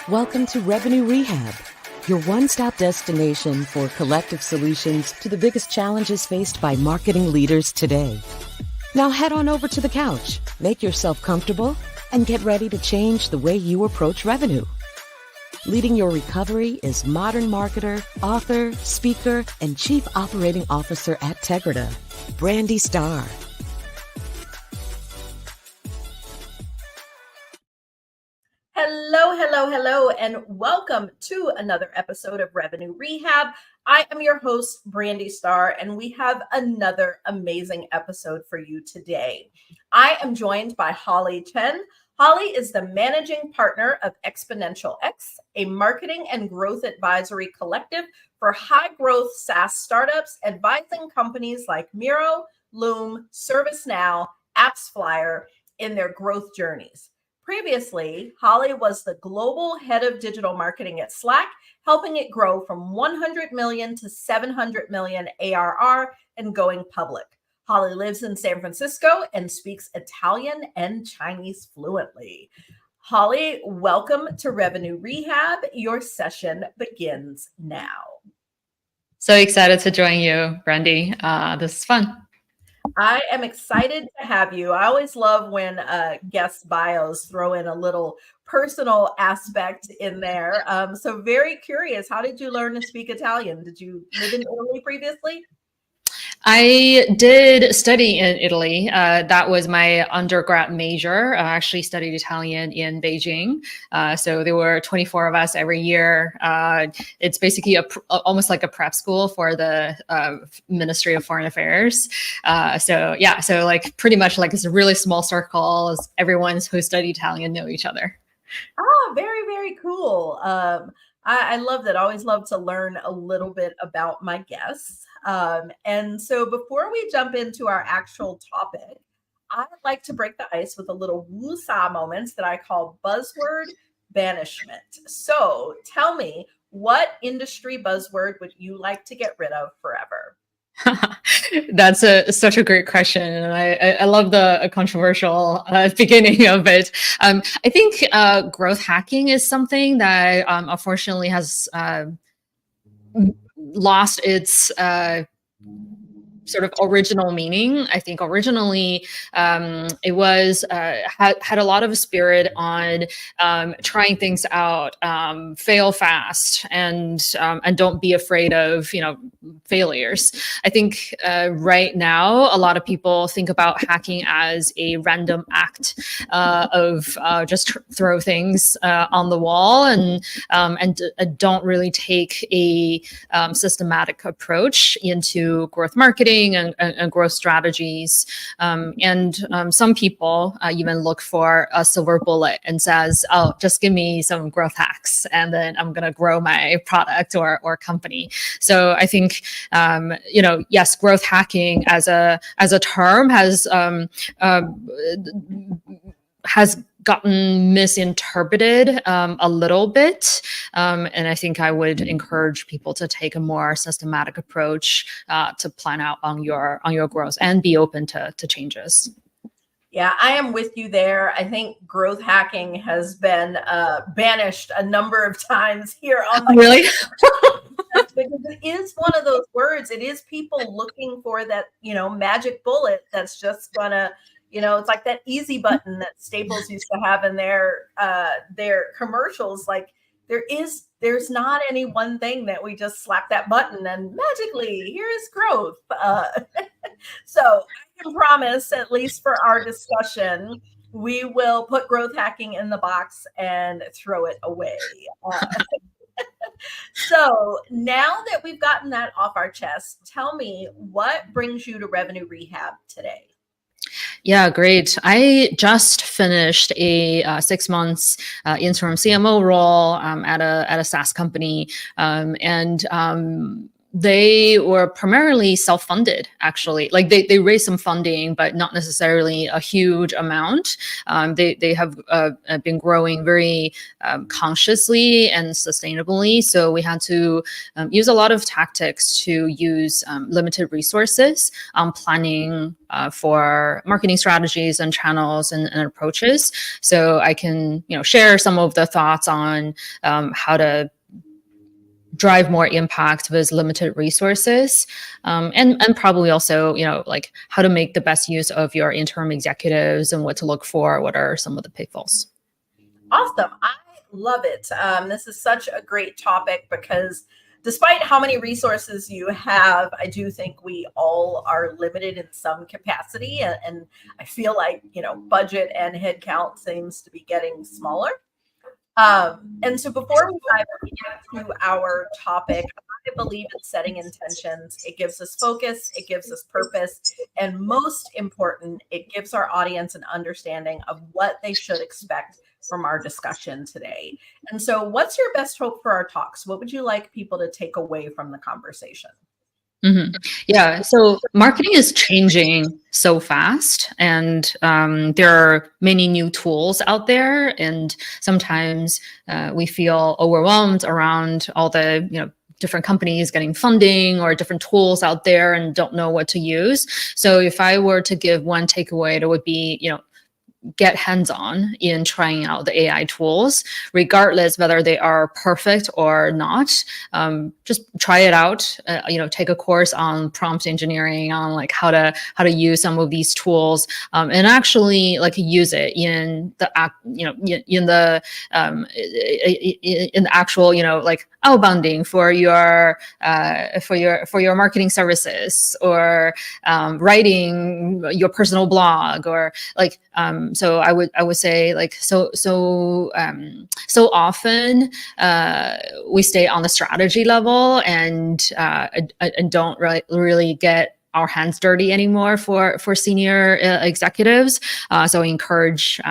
Welcome to Revenue Rehab, your one-stop destination for collective solutions to the biggest challenges faced by marketing leaders today. Now head on over to the couch, make yourself comfortable, and get ready to change the way you approach revenue. Leading your recovery is modern marketer, author, speaker, and chief operating officer at Tegrita, Brandi Starr. Hello, and welcome to another episode of Revenue Rehab. I am your host, Brandi Starr, and we have another amazing episode for you today. I am joined by Holly Chen. Holly is the managing partner of Exponential X, a marketing and growth advisory collective for high-growth SaaS startups, advising companies like Miro, Loom, ServiceNow, AppsFlyer in their growth journeys. Previously, Holly was the global head of digital marketing at Slack, helping it grow from 100 million to 700 million ARR and going public. Holly lives in San Francisco and speaks Italian and Chinese fluently. Holly, welcome to Revenue Rehab. Your session begins now. So excited to join you, Brandi. This is fun. I am excited to have you. I always love when guest bios throw in a little personal aspect in there. So very curious, how did you learn to speak Italian? Did you live in Italy previously? I did study in Italy. That was my undergrad major. I actually studied Italian in Beijing. So there were 24 of us every year. It's basically almost like a prep school for the Ministry of Foreign Affairs. So like pretty much like it's a really small circle. Everyone who studied Italian know each other. Oh, very, very cool. I love that. I always love to learn a little bit about my guests. And so before we jump into our actual topic, I'd like to break the ice with a little woo-saw moments that I call buzzword banishment. So tell me, what industry buzzword would you like to get rid of forever? That's such a great question, and I love the controversial beginning of it. I think growth hacking is something that unfortunately has lost its sort of original meaning. I think originally it was had a lot of spirit on trying things out, fail fast, and don't be afraid of failures. I think right now a lot of people think about hacking as a random act of just throw things on the wall and don't really take a systematic approach into growth marketing and growth strategies. Some people even look for a silver bullet and says, oh, just give me some growth hacks and then I'm going to grow my product or company. So I think, yes, growth hacking as a term has gotten misinterpreted a little bit. And I think I would encourage people to take a more systematic approach to plan out on your growth and be open to changes. Yeah, I am with you there. I think growth hacking has been banished a number of times here on the Really? Because it is one of those words. It is people looking for that, magic bullet that's just gonna, it's like that easy button that Staples used to have in their commercials. Like there's not any one thing that we just slap that button and magically here is growth. So I can promise, at least for our discussion, we will put growth hacking in the box and throw it away. So now that we've gotten that off our chest, tell me, what brings you to Revenue Rehab today? Yeah, great. I just finished a 6 months interim CMO role at a SaaS company, and they were primarily self-funded, actually. Like they raised some funding, but not necessarily a huge amount. They have been growing very consciously and sustainably. So we had to use a lot of tactics to use limited resources on planning for marketing strategies and channels and approaches. So I can, share some of the thoughts on how to drive more impact with limited resources, and probably also, like how to make the best use of your interim executives and what to look for. What are some of the pitfalls? Awesome. I love it. This is such a great topic because despite how many resources you have, I do think we all are limited in some capacity. And I feel like, budget and headcount seems to be getting smaller. And so before we dive into our topic, I believe in setting intentions. It gives us focus, it gives us purpose, and most important, it gives our audience an understanding of what they should expect from our discussion today. And so what's your best hope for our talks? What would you like people to take away from the conversation? Mm-hmm. Yeah, so marketing is changing so fast, and there are many new tools out there, and sometimes we feel overwhelmed around all the different companies getting funding or different tools out there and don't know what to use. So if I were to give one takeaway, it would be get hands-on in trying out the AI tools, regardless whether they are perfect or not. Just try it out. Take a course on prompt engineering, on like how to use some of these tools, and actually like use it in the in the actual like outbounding for your marketing services, or writing your personal blog, or like so I would say like so often we stay on the strategy level and don't really get our hands dirty anymore for senior executives. So I encourage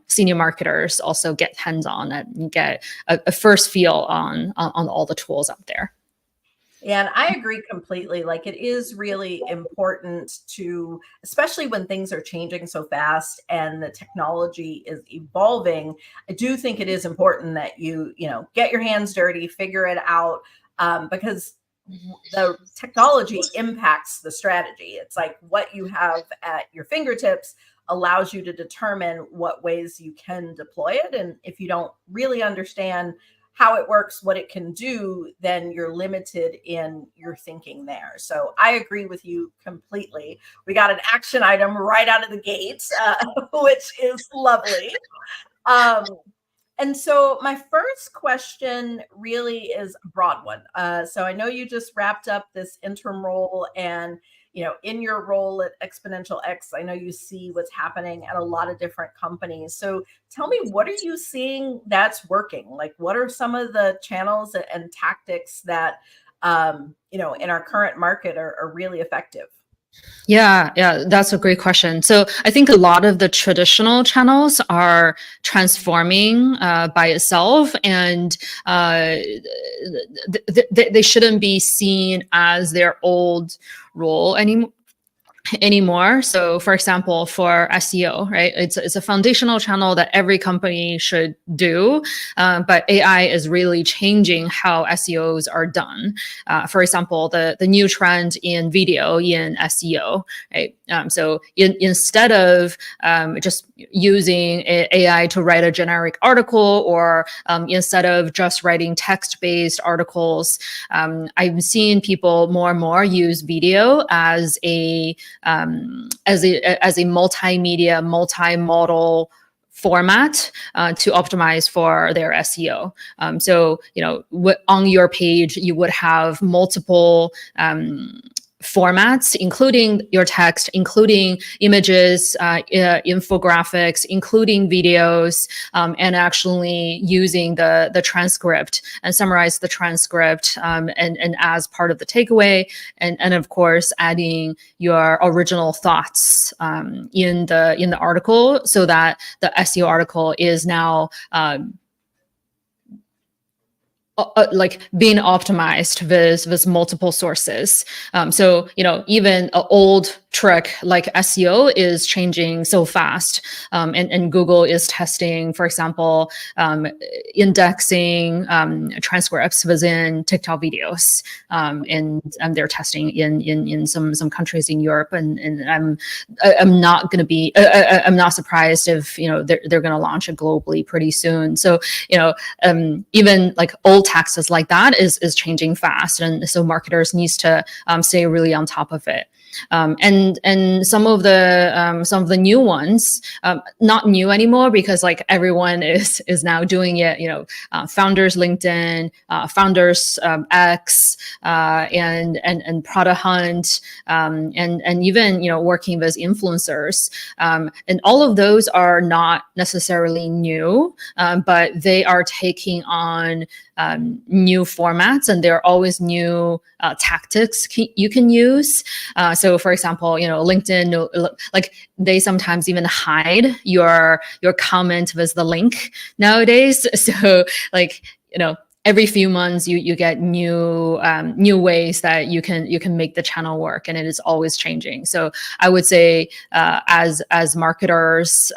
senior marketers also get hands on and get a first feel on all the tools out there. And I agree completely. Like, it is really important to, especially when things are changing so fast and the technology is evolving, I do think it is important that you get your hands dirty, figure it out, because the technology impacts the strategy. It's like what you have at your fingertips allows you to determine what ways you can deploy it. And if you don't really understand how it works, what it can do, then you're limited in your thinking there. So I agree with you completely. We got an action item right out of the gates, which is lovely. And so my first question really is a broad one. So I know you just wrapped up this interim role, and in your role at Exponential X, I know you see what's happening at a lot of different companies. So tell me, what are you seeing that's working? Like, what are some of the channels and tactics that, in our current market are really effective? Yeah, that's a great question. So I think a lot of the traditional channels are transforming by itself, and they shouldn't be seen as their old role anymore. So for example, for SEO, right, it's a foundational channel that every company should do, but AI is really changing how SEOs are done. For example, the new trend in video in SEO, right? So instead of just using AI to write a generic article, or instead of just writing text-based articles, I've seen people more and more use video as a multimedia, multimodal format to optimize for their SEO. So on your page, you would have multiple formats, including your text, including images, infographics, including videos, and actually using the transcript and summarize the transcript, and as part of the takeaway, and of course adding your original thoughts in the article, so that the SEO article is now like being optimized with multiple sources. So, even an old trick like SEO is changing so fast. And Google is testing, for example, indexing transcripts within TikTok videos. And they're testing in some countries in Europe. And I'm not going to be, I'm not surprised if, they're going to launch it globally pretty soon. So, even like old taxes like that is changing fast, and so marketers needs to stay really on top of it. And some of the new ones, not new anymore because like everyone is now doing it. Founders LinkedIn, Founders X, and Product Hunt, and even working with influencers, and all of those are not necessarily new, but they are taking on new formats, and there are always new tactics you can use. So for example, LinkedIn, like they sometimes even hide your comment with the link nowadays. So like, every few months you get new ways that you can make the channel work, and it is always changing. So I would say as marketers,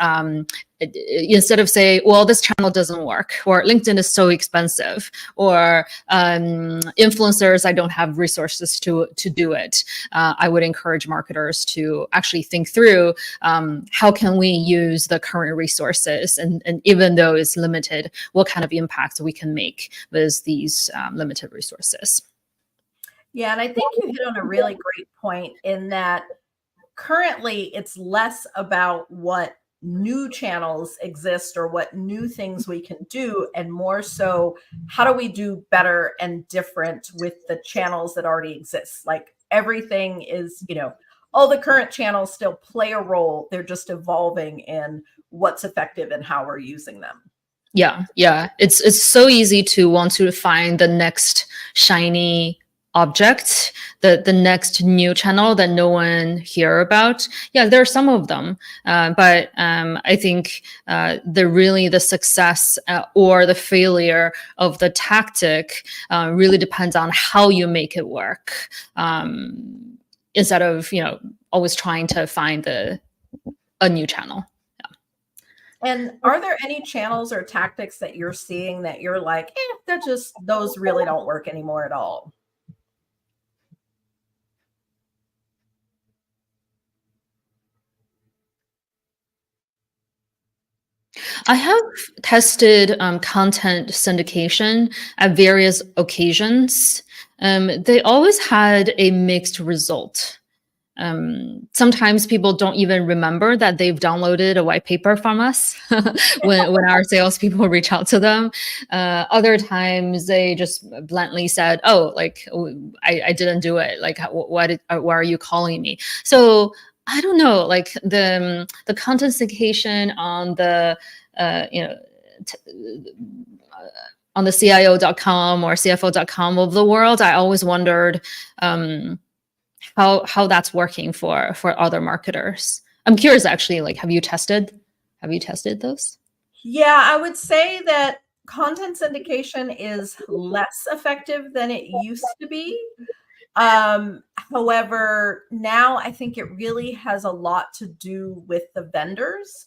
instead of say, well, this channel doesn't work, or LinkedIn is so expensive, or influencers, I don't have resources to do it, I would encourage marketers to actually think through how can we use the current resources, and even though it's limited, what kind of impact we can make with these limited resources. Yeah, and I think you hit on a really great point in that currently it's less about what new channels exist or what new things we can do, and more so how do we do better and different with the channels that already exist. Like everything is, all the current channels still play a role. They're just evolving in what's effective and how we're using them. Yeah. It's so easy to want to find the next shiny object, the next new channel that no one hear about. Yeah, there are some of them, but I think the success or the failure of the tactic really depends on how you make it work, instead of always trying to find a new channel. And are there any channels or tactics that you're seeing that you're like, those really don't work anymore at all? I have tested content syndication at various occasions. They always had a mixed result. Sometimes people don't even remember that they've downloaded a white paper from us when our salespeople reach out to them. Other times they just bluntly said, "Oh, like I didn't do it. Like why are you calling me?" So I don't know. Like the content syndication on the on the CIO.com or CFO.com of the world, I always wondered how that's working for other marketers. I'm curious, actually, like, have you tested those? Yeah, I would say that content syndication is less effective than it used to be. However, now I think it really has a lot to do with the vendors,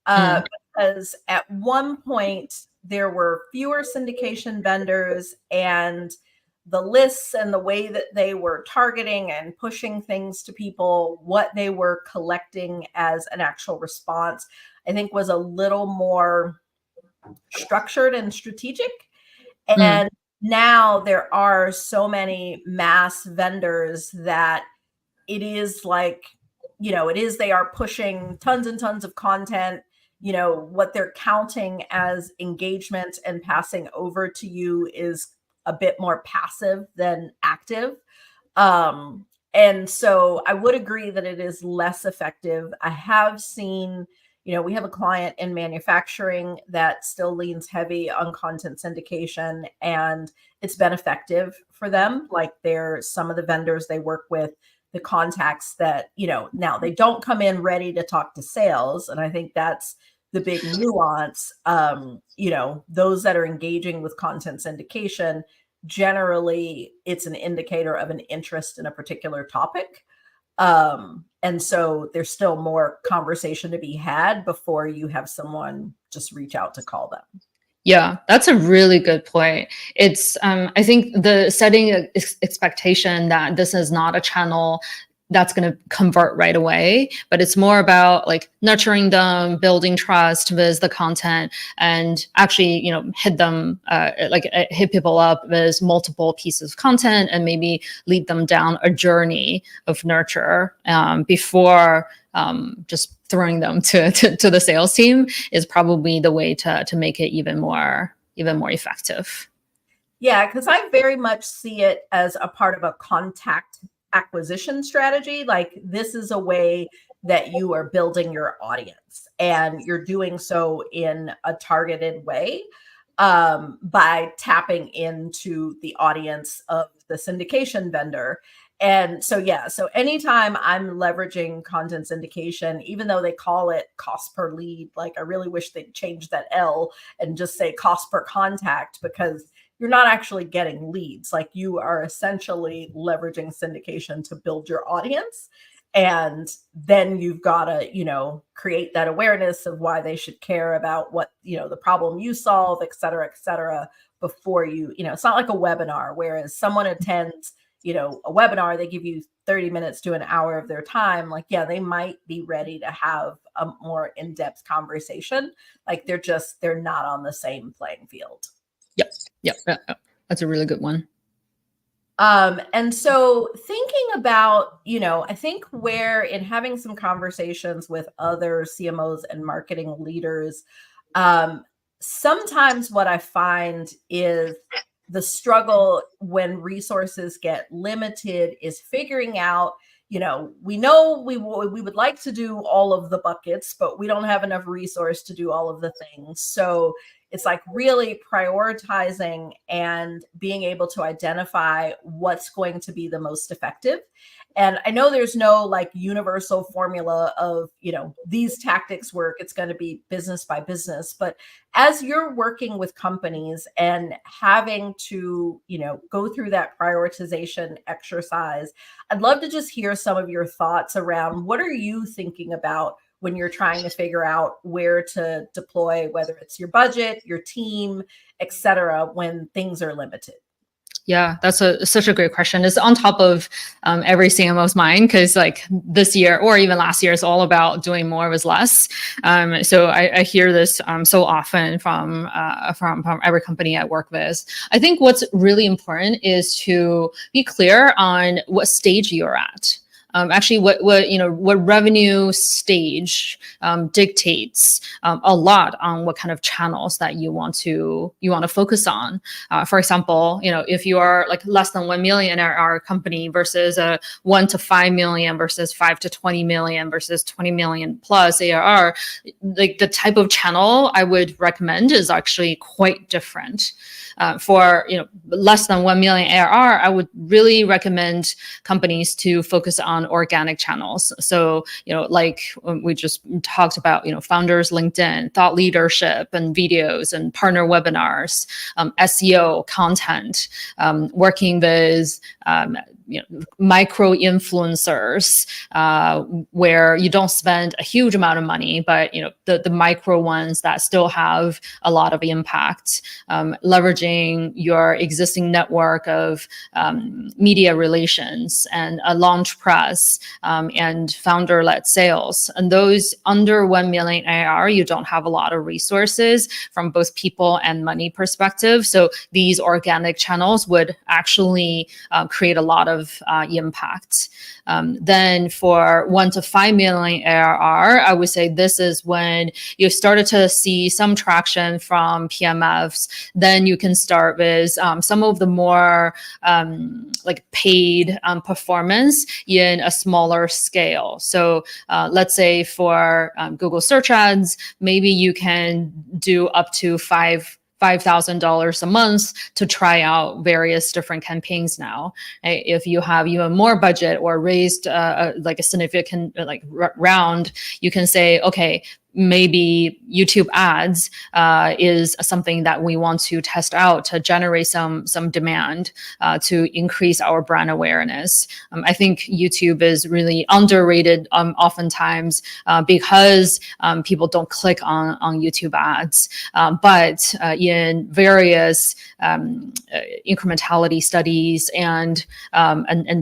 because at one point there were fewer syndication vendors, and the lists and the way that they were targeting and pushing things to people, what they were collecting as an actual response, I think was a little more structured and strategic. And now there are so many mass vendors that it is like, they are pushing tons and tons of content. What they're counting as engagement and passing over to you is a bit more passive than active. And so I would agree that it is less effective. I have seen, we have a client in manufacturing that still leans heavy on content syndication, and it's been effective for them. Like some of the vendors they work with, the contacts that, now they don't come in ready to talk to sales. And I think that's the big nuance. Those that are engaging with content syndication, generally it's an indicator of an interest in a particular topic. And so there's still more conversation to be had before you have someone just reach out to call them. Yeah, that's a really good point. It's, I think the setting expectation that this is not a channel that's going to convert right away, but it's more about like nurturing them, building trust with the content, and actually, hit them, hit people up with multiple pieces of content and maybe lead them down a journey of nurture before just throwing them to the sales team is probably the way to make it even more effective. Yeah, because I very much see it as a part of a contact acquisition strategy. Like, this is a way that you are building your audience, and you're doing so in a targeted way by tapping into the audience of the syndication vendor. And so, so anytime I'm leveraging content syndication, even though they call it cost per lead, like, I really wish they'd change that L and just say cost per contact, because you're not actually getting leads. Like, you are essentially leveraging syndication to build your audience. And then you've got to, create that awareness of why they should care about what, the problem you solve, et cetera, before it's not like a webinar, whereas someone attends, a webinar, they give you 30 minutes to an hour of their time. Like, yeah, they might be ready to have a more in-depth conversation. Like, they're not on the same playing field. Yep. That's a really good one. And so thinking about, I think where in having some conversations with other CMOs and marketing leaders, sometimes what I find is the struggle when resources get limited is figuring out, we know we would like to do all of the buckets, but we don't have enough resource to do all of the things. So it's like really prioritizing and being able to identify what's going to be the most effective. And I know there's no like universal formula of, these tactics work. It's going to be business by business. But as you're working with companies and having to, go through that prioritization exercise, I'd love to just hear some of your thoughts around what are you thinking about when you're trying to figure out where to deploy, whether it's your budget, your team, et cetera, when things are limited? Yeah, that's such a great question. It's on top of every CMO's mind, because like this year or even last year is all about doing more with less. So I hear this so often from every company I work with. I think what's really important is to be clear on what stage you're at. Actually, what revenue stage dictates a lot on what kind of channels that you want to focus on. For example, if you are like less than 1 million ARR company versus a 1 to 5 million versus 5 to 20 million versus 20 million plus ARR, like the type of channel I would recommend is actually quite different. For less than 1 million ARR, I would really recommend companies to focus on organic channels. So, like we just talked about, founders LinkedIn, thought leadership and videos and partner webinars, SEO content, working with micro influencers, where you don't spend a huge amount of money, but the micro ones that still have a lot of impact, leveraging your existing network of media relations and a launch press and founder-led sales. And those under 1 million ARR, you don't have a lot of resources from both people and money perspective. So these organic channels would actually create a lot of impact. Then for 1 to 5 million ARR, I would say this is when you started to see some traction from PMFs. Then you can start with some of the more like paid performance in a smaller scale. So let's say for Google search ads, maybe you can do up to $5,000 a month to try out various different campaigns now. If you have even more budget or raised like a significant round, you can say, okay, maybe YouTube ads is something that we want to test out to generate some demand to increase our brand awareness. I think YouTube is really underrated oftentimes because people don't click on YouTube ads. But in various incrementality studies and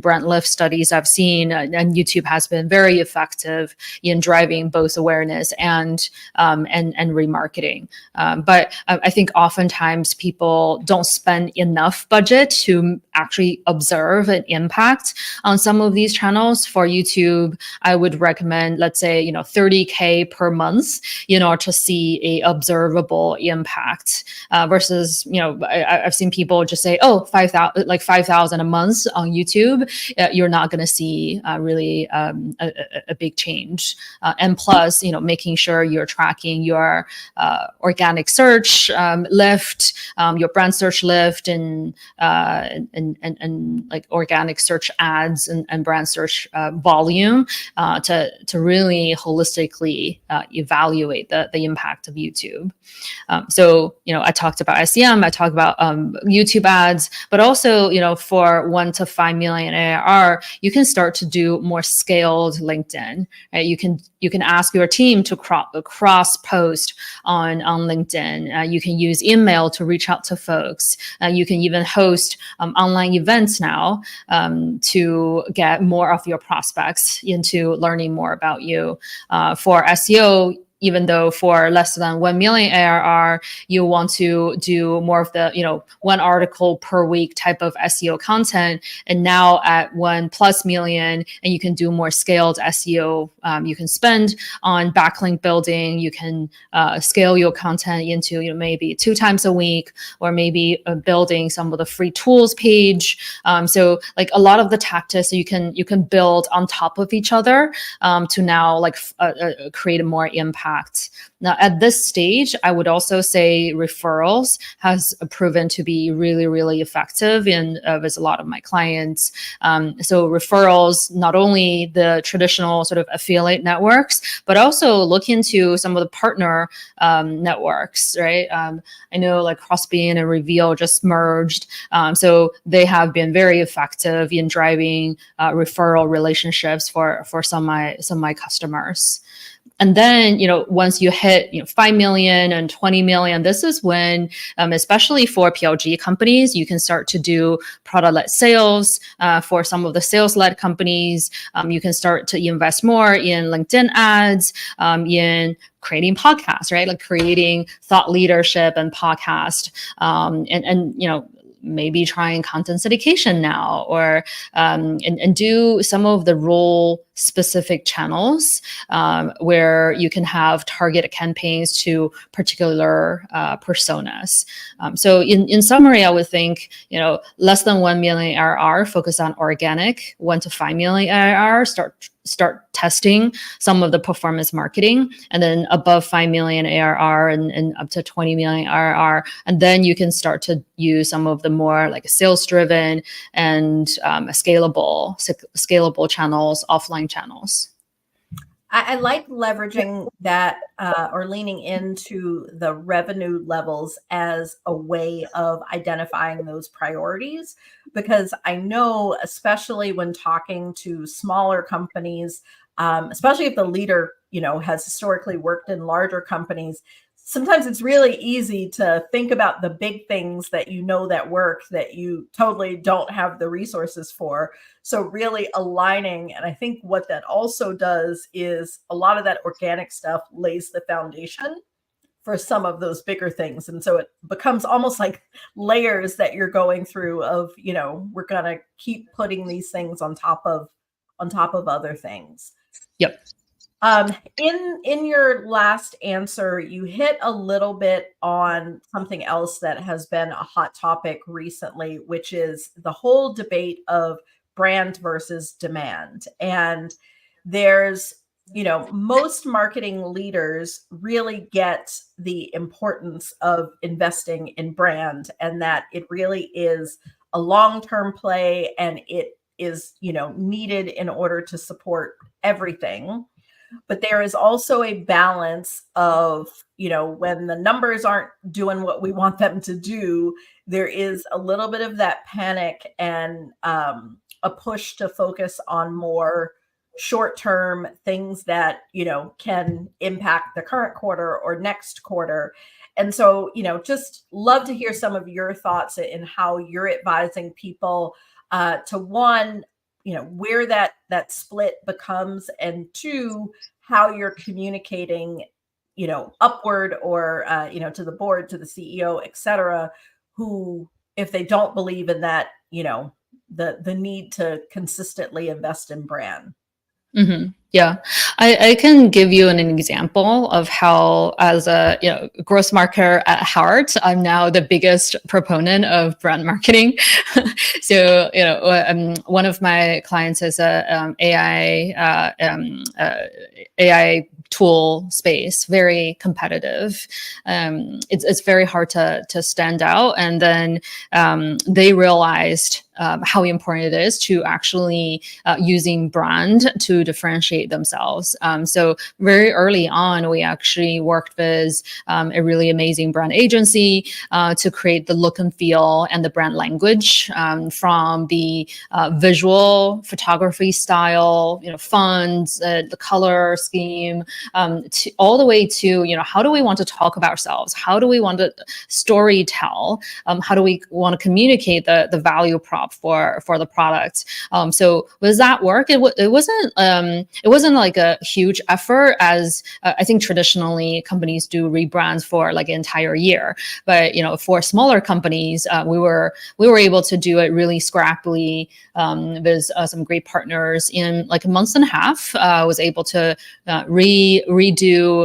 brand lift studies I've seen, and YouTube has been very effective in driving both awareness and remarketing. But I think oftentimes people don't spend enough budget to actually observe an impact on some of these channels. For YouTube, I would recommend, let's say, $30K per month, to see a observable impact versus, I've seen people just say, oh, 5,000 a month on YouTube. You're not going to see really a big change. And plus, making sure you're tracking your organic search lift, your brand search lift, and like organic search ads and brand search volume to really holistically evaluate the impact of YouTube. So I talked about SEM, I talked about YouTube ads, but also for 1 to 5 million ARR, you can start to do more scaled LinkedIn. Right? You can ask your team to cross post on LinkedIn. You can use email to reach out to folks. You can even host online events now to get more of your prospects into learning more about you. For SEO, even though for less than 1 million ARR, you want to do more of the, 1 article per week type of SEO content. And now at 1+ million, and you can do more scaled SEO. You can spend on backlink building. You can scale your content into, maybe 2 times a week, or maybe building some of the free tools page. So like a lot of the tactics you can build on top of each other to now create a more impact. Now, at this stage, I would also say referrals has proven to be really, really effective with a lot of my clients. So referrals, not only the traditional sort of affiliate networks, but also look into some of the partner networks, right? I know like Crossbeam and Reveal just merged. So they have been very effective in driving referral relationships for some of my customers. And then, once you hit 5 million and 20 million, this is when, especially for PLG companies, you can start to do product-led sales. For some of the sales-led companies, you can start to invest more in LinkedIn ads, in creating podcasts, right? Like creating thought leadership and podcast, and maybe trying content syndication now, or and do some of the role specific channels where you can have targeted campaigns to particular personas. So in summary, I would think, less than 1 million ARR, focus on organic. 1 to 5 million ARR, start testing some of the performance marketing, and then above 5 million ARR and up to 20 million ARR. And then you can start to use some of the more like sales driven and scalable channels, offline channels. I like leveraging that or leaning into the revenue levels as a way of identifying those priorities, because I know, especially when talking to smaller companies, especially if the leader, has historically worked in larger companies, sometimes it's really easy to think about the big things that that work that you totally don't have the resources for. So really aligning, and I think what that also does is a lot of that organic stuff lays the foundation for some of those bigger things. And so it becomes almost like layers that you're going through of, we're going to keep putting these things on top of other things. Yep. In your last answer, you hit a little bit on something else that has been a hot topic recently, which is the whole debate of brand versus demand. And there's, most marketing leaders really get the importance of investing in brand, and that it really is a long-term play, and it is, needed in order to support everything. but there is also a balance of, when the numbers aren't doing what we want them to do, there is a little bit of that panic and a push to focus on more short-term things that, can impact the current quarter or next quarter. And so, just love to hear some of your thoughts in how you're advising people to, one, where that split becomes, and two, how you're communicating, upward or, to the board, to the CEO, et cetera, who, if they don't believe in that, the need to consistently invest in brand. Yeah, I can give you an example of how, as a growth marketer at heart, I'm now the biggest proponent of brand marketing. So one of my clients is a AI tool space, very competitive. It's very hard to stand out, and then they realized how important it is to actually using brand to differentiate themselves. So very early on, we actually worked with a really amazing brand agency to create the look and feel and the brand language, from the visual photography style, fonts, the color scheme, to all the way to, how do we want to talk about ourselves? How do we want to story tell? How do we want to communicate the value prop for the product? So with that work, it wasn't like a huge effort, as I think traditionally companies do rebrands for like an entire year. But for smaller companies, we were able to do it really scrappily with some great partners. In like a month and a half, was able to redo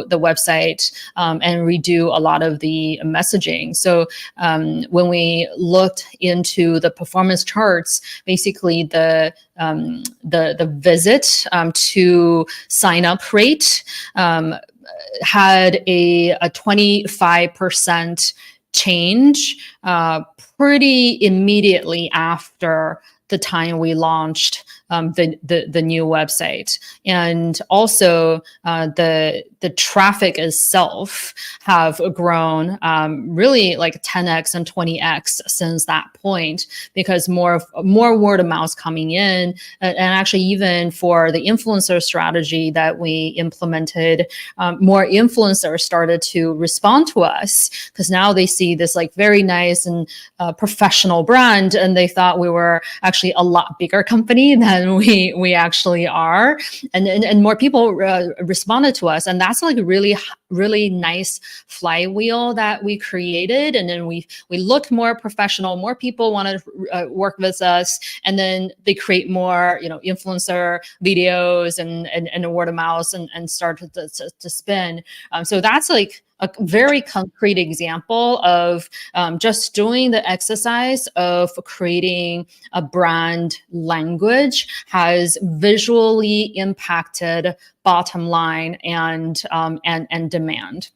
the website and redo a lot of the messaging. So when we looked into the performance charts, basically the visit to sign up rate had a 25% change pretty immediately after the time we launched the new website. And also the traffic itself have grown really like 10x and 20x since that point, because more word of mouth coming in. And actually, even for the influencer strategy that we implemented, more influencers started to respond to us, because now they see this like very nice and professional brand, and they thought we were actually a lot bigger company than we actually are, and more people responded to us, and that's like a really nice flywheel that we created. And then we look more professional, more people want to work with us, and then they create more influencer videos and word of mouth and start to spin. So that's like a very concrete example of just doing the exercise of creating a brand language has visually impacted bottom line and demand.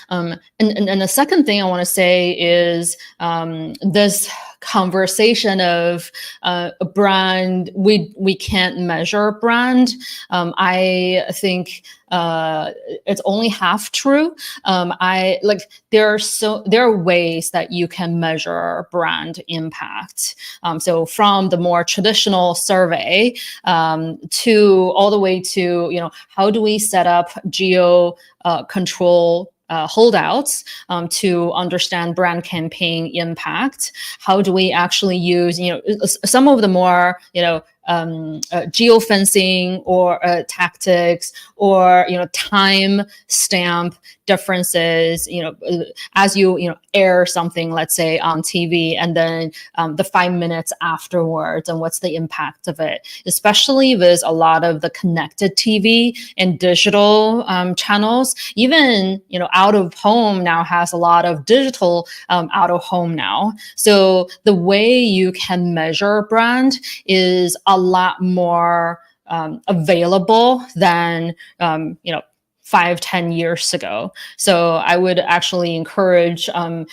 And the second thing I want to say is this conversation of a brand, we can't measure brand. I think it's only half true. There are ways that you can measure brand impact. So from the more traditional survey to all the way to how do we set up geo control holdouts to understand brand campaign impact? How do we actually use some of the more geofencing or tactics, or time stamp differences, as you air something, let's say on TV, and then the 5 minutes afterwards, and what's the impact of it, especially with a lot of the connected TV and digital channels. Even out of home now has a lot of digital out of home now. So the way you can measure brand is a lot more available than 5-10 years ago. So I would actually encourage do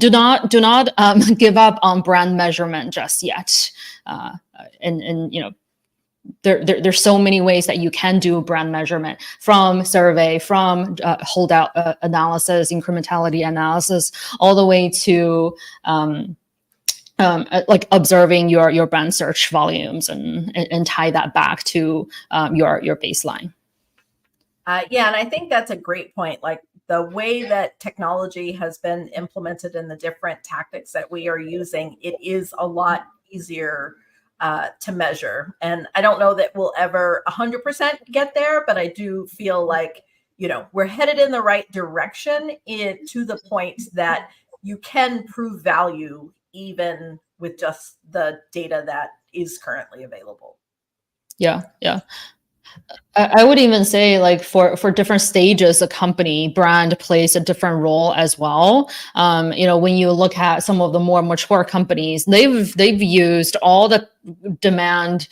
not give up on brand measurement just yet, and there's so many ways that you can do brand measurement, from survey, from holdout analysis, incrementality analysis, all the way to like observing your brand search volumes and tie that back to your baseline. Yeah, and I think that's a great point. Like the way that technology has been implemented and the different tactics that we are using, it is a lot easier to measure. And I don't know that we'll ever 100% get there, but I do feel like, we're headed in the right direction to the point that you can prove value even with just the data that is currently available. Yeah. I would even say, like, for different stages, a company brand plays a different role as well. When you look at some of the more mature companies, they've used all the demand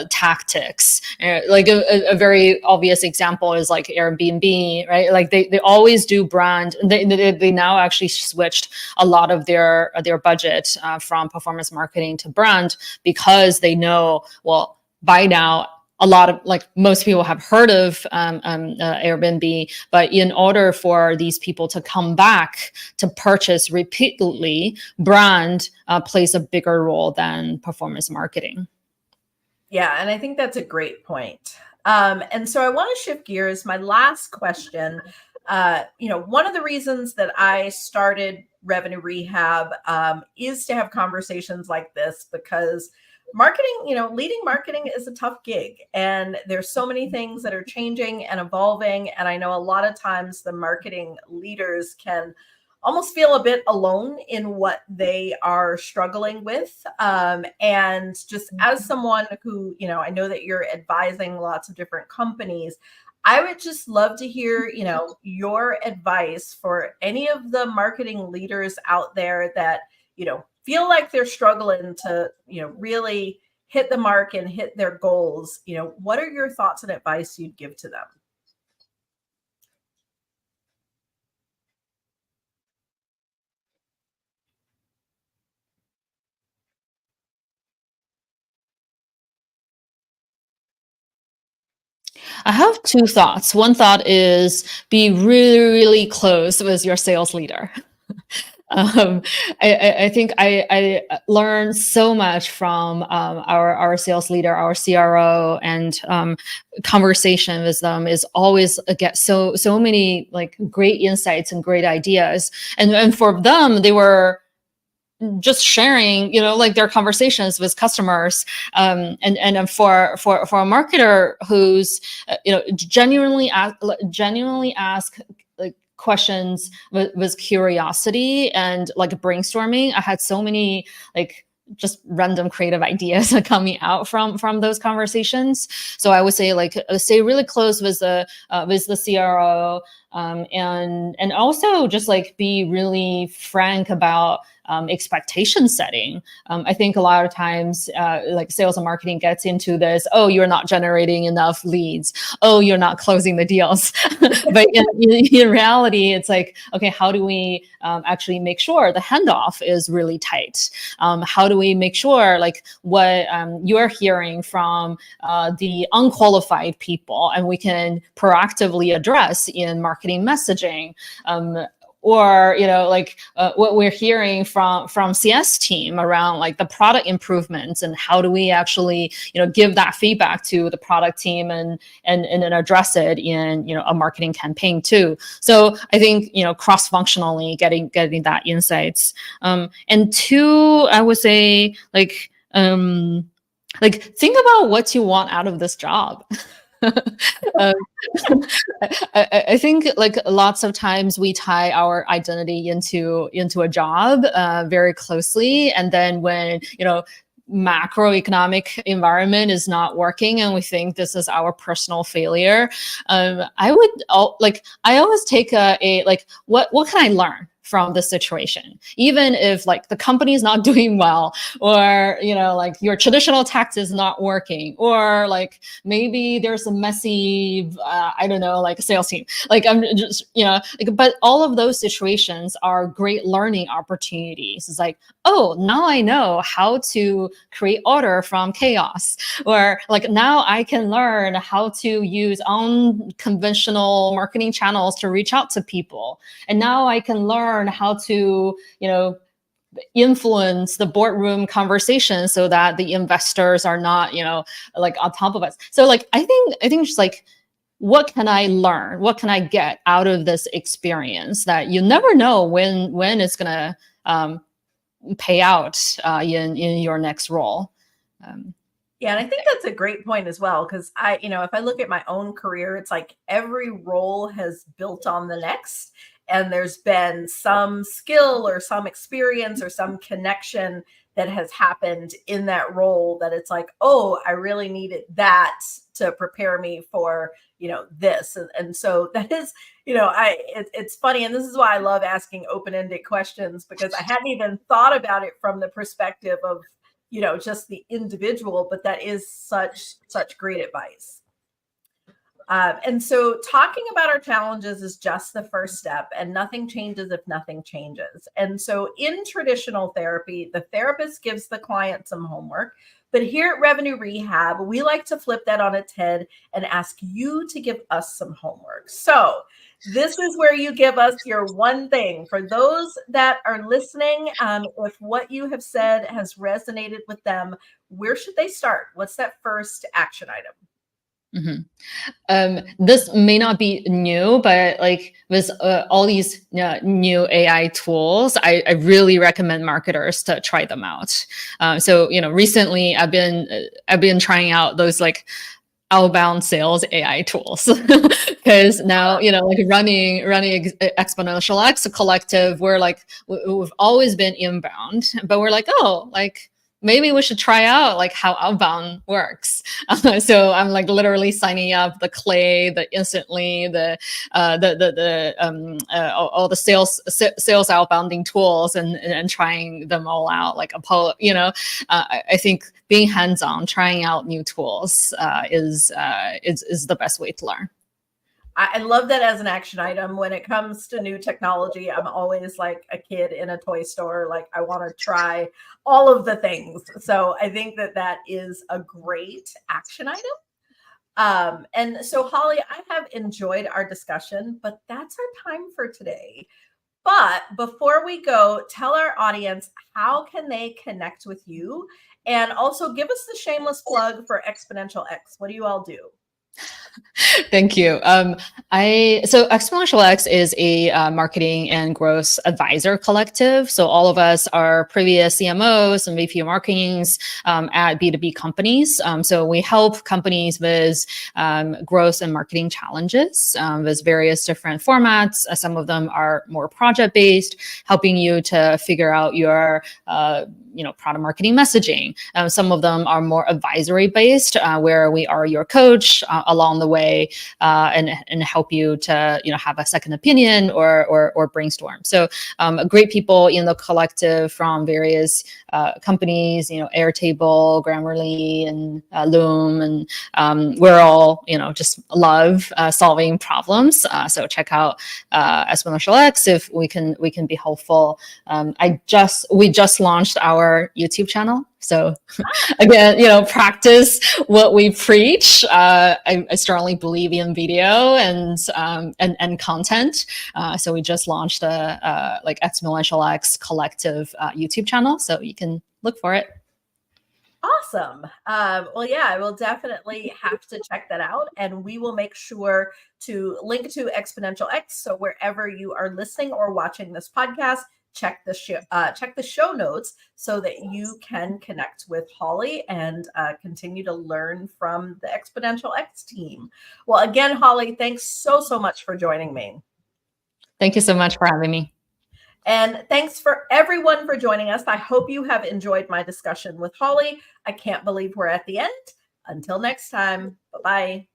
tactics. Like a very obvious example is like Airbnb, right? Like they always do brand. They now actually switched a lot of their budget from performance marketing to brand, because they know, well, by now, a lot of, like, most people have heard of Airbnb, but in order for these people to come back to purchase repeatedly, brand plays a bigger role than performance marketing. Yeah, and I think that's a great point. And so I want to shift gears. My last question, one of the reasons that I started Revenue Rehab is to have conversations like this, because marketing, leading marketing is a tough gig, and there's so many things that are changing and evolving. And I know a lot of times the marketing leaders can almost feel a bit alone in what they are struggling with. And just as someone who, I know that you're advising lots of different companies, I would just love to hear, your advice for any of the marketing leaders out there that, feel like they're struggling to, really hit the mark and hit their goals. What are your thoughts and advice you'd give to them? I have two thoughts. One thought is be really, really close with your sales leader. I think I learned so much from our sales leader, our CRO, and conversation with them is always get so many, like, great insights and great ideas. And for them, they were just sharing, like, their conversations with customers. And for a marketer who's, genuinely ask like questions with curiosity and like brainstorming. I had so many, like, just random creative ideas coming out from those conversations. So I would say, like, stay really close with the CRO, and also just, like, be really frank about expectation setting. I think a lot of times, like, sales and marketing gets into this, oh, you're not generating enough leads. Oh, you're not closing the deals. But in reality, it's like, okay, how do we actually make sure the handoff is really tight? How do we make sure, like, what you're hearing from the unqualified people, and we can proactively address in marketing messaging? Or, like, what we're hearing from CS team around, like, the product improvements, and how do we actually, give that feedback to the product team and then address it in, a marketing campaign too. So I think, cross-functionally getting that insights. And two, I would say, like, think about what you want out of this job. I think, like, lots of times we tie our identity into a job very closely, and then when macroeconomic environment is not working and we think this is our personal failure, I always take a like, what can I learn from the situation, even if like the company is not doing well, or like your traditional tax is not working, or like maybe there's a messy I don't know, like sales team. Like I'm just but all of those situations are great learning opportunities. It's like, oh, now I know how to create order from chaos, or like now I can learn how to use unconventional marketing channels to reach out to people. And now I can learn how to, influence the boardroom conversation so that the investors are not, like on top of us. So like, I think just like, what can I learn? What can I get out of this experience that you never know when it's gonna pay out in your next role? Yeah, and I think that's a great point as well, because if I look at my own career, it's like every role has built on the next, and there's been some skill or some experience or some connection that has happened in that role that it's like, oh, I really needed that to prepare me for, this. And so that is, it's funny. And this is why I love asking open-ended questions, because I hadn't even thought about it from the perspective of, just the individual, but that is such great advice. And so talking about our challenges is just the first step, and nothing changes if nothing changes. And so in traditional therapy, the therapist gives the client some homework, but here at Revenue Rehab, we like to flip that on its head and ask you to give us some homework. So this is where you give us your one thing. For those that are listening, if what you have said has resonated with them, where should they start? What's that first action item? This may not be new, but like with all these new AI tools, I really recommend marketers to try them out. So recently I've been trying out those like outbound sales AI tools, because now like running Exponential X collective, we're like we've always been inbound, but we're like, oh, like maybe we should try out like how outbound works. So I'm like literally signing up the Clay, the Instantly, all the sales outbounding tools and trying them all out. Like I think being hands-on, trying out new tools is the best way to learn. I love that as an action item. When it comes to new technology, I'm always like a kid in a toy store. Like I want to try all of the things. So I think that is a great action item. And so Holly, I have enjoyed our discussion, but that's our time for today. But before we go, tell our audience, how can they connect with you? And also give us the shameless plug for Exponential X. What do you all do? Thank you. So Exponential X is a marketing and growth advisor collective. So all of us are previous CMOs and VP of marketings at B2B companies. So we help companies with growth and marketing challenges with various different formats. Some of them are more project-based, helping you to figure out your product marketing messaging. Some of them are more advisory-based, where we are your coach along the way and help you to have a second opinion or brainstorm. So great people in the collective from various companies, Airtable, Grammarly, and Loom, and we're all just love solving problems. So check out Exponential X if we can be helpful. We just launched our YouTube channel. So again, practice what we preach. I strongly believe in video and content. So we just launched a like Exponential X collective YouTube channel. So you can look for it. Awesome. Well, yeah, I will definitely have to check that out, and we will make sure to link to Exponential X. So wherever you are listening or watching this podcast, check the show notes so that you can connect with Holly and continue to learn from the Exponential X team. Well, again, Holly, thanks so much for joining me. Thank you so much for having me. And thanks for everyone for joining us. I hope you have enjoyed my discussion with Holly. I can't believe we're at the end. Until next time, bye-bye.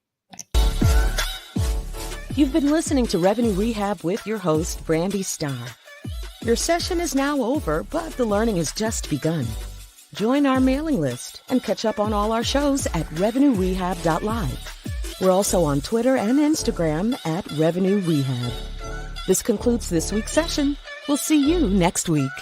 You've been listening to Revenue Rehab with your host, Brandi Starr. Your session is now over, but the learning has just begun. Join our mailing list and catch up on all our shows at revenuerehab.live. We're also on Twitter and Instagram at Revenue Rehab. This concludes this week's session. We'll see you next week.